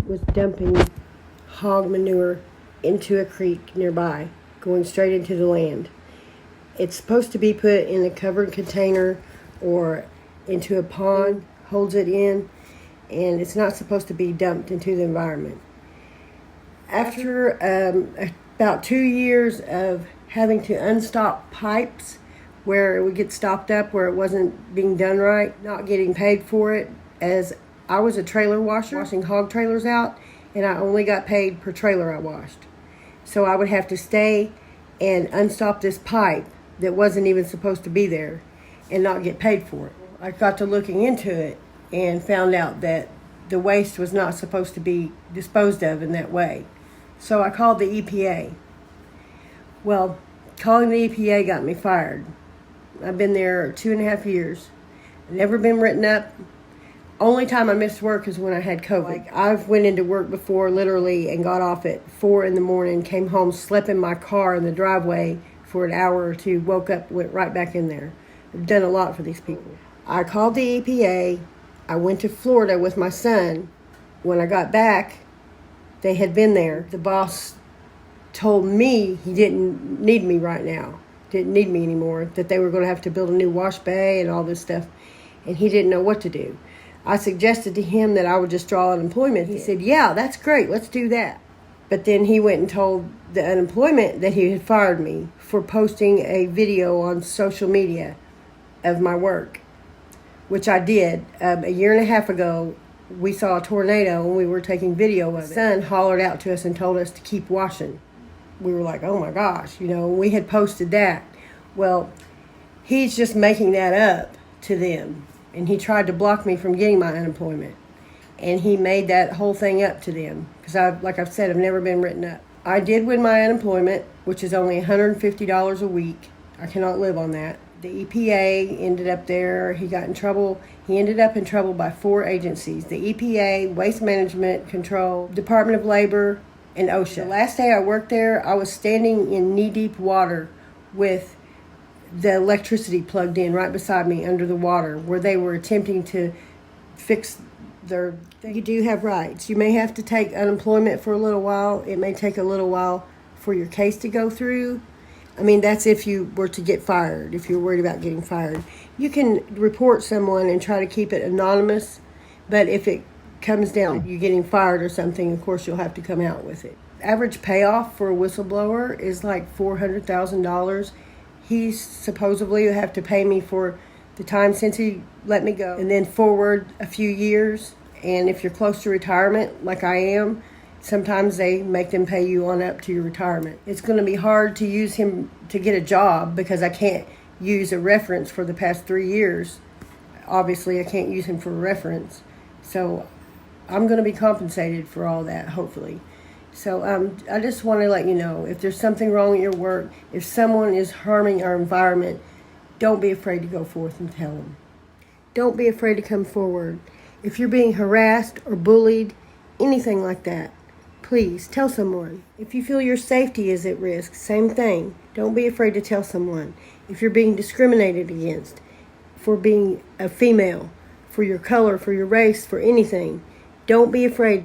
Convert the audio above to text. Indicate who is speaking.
Speaker 1: was dumping hog manure into a creek nearby, going straight into the land. It's supposed to be put in a covered container or into a pond, holds it in, and it's not supposed to be dumped into the environment. After about 2 years of having to unstop pipes where it would get stopped up where it wasn't being done right, not getting paid for it, as I was a trailer washer, washing hog trailers out, and I only got paid per trailer I washed. So I would have to stay and unstop this pipe that wasn't even supposed to be there and not get paid for it. I got to looking into it and found out that the waste was not supposed to be disposed of in that way. So I called the EPA. Well, calling the EPA got me fired. I've been there 2.5 years. Never been written up. Only time I missed work is when I had COVID. I've went into work before literally and got off at 4 in the morning, came home, slept in my car in the driveway for an hour or two, woke up, went right back in there. I've done a lot for these people. I called the EPA. I went to Florida with my son. When I got back, they had been there. The boss told me he didn't need me right now, didn't need me anymore, that they were going to have to build a new wash bay and all this stuff, and he didn't know what to do. I suggested to him that I would just draw unemployment. He said, yeah, that's great, let's do that. But then he went and told the unemployment that he had fired me for posting a video on social media of my work, which I did. A 1.5 years ago, we saw a tornado and we were taking video of it. My son hollered out to us and told us to keep washing. We were like, oh my gosh, we had posted that. Well, he's just making that up to them. And he tried to block me from getting my unemployment. And he made that whole thing up to them. Because like I've said, I've never been written up. I did win my unemployment, which is only $150 a week. I cannot live on that. The EPA ended up there. He got in trouble. He ended up in trouble by 4 agencies. The EPA, Waste Management Control, Department of Labor, and OSHA. The last day I worked there, I was standing in knee-deep water with the electricity plugged in right beside me under the water where they were attempting to fix their... You do have rights. You may have to take unemployment for a little while. It may take a little while for your case to go through. I mean, that's if you were to get fired, if you're worried about getting fired. You can report someone and try to keep it anonymous, but if it comes down to you getting fired or something, of course, you'll have to come out with it. Average payoff for a whistleblower is like $400,000. He supposedly will have to pay me for the time since he let me go and then forward a few years. And if you're close to retirement, like I am, sometimes they make them pay you on up to your retirement. It's going to be hard to use him to get a job because I can't use a reference for the past 3 years. Obviously, I can't use him for a reference. So I'm going to be compensated for all that, hopefully. So I just want to let you know, if there's something wrong at your work, if someone is harming our environment, don't be afraid to go forth and tell them. Don't be afraid to come forward. If you're being harassed or bullied, anything like that, please tell someone. If you feel your safety is at risk, same thing. Don't be afraid to tell someone. If you're being discriminated against for being a female, for your color, for your race, for anything, don't be afraid.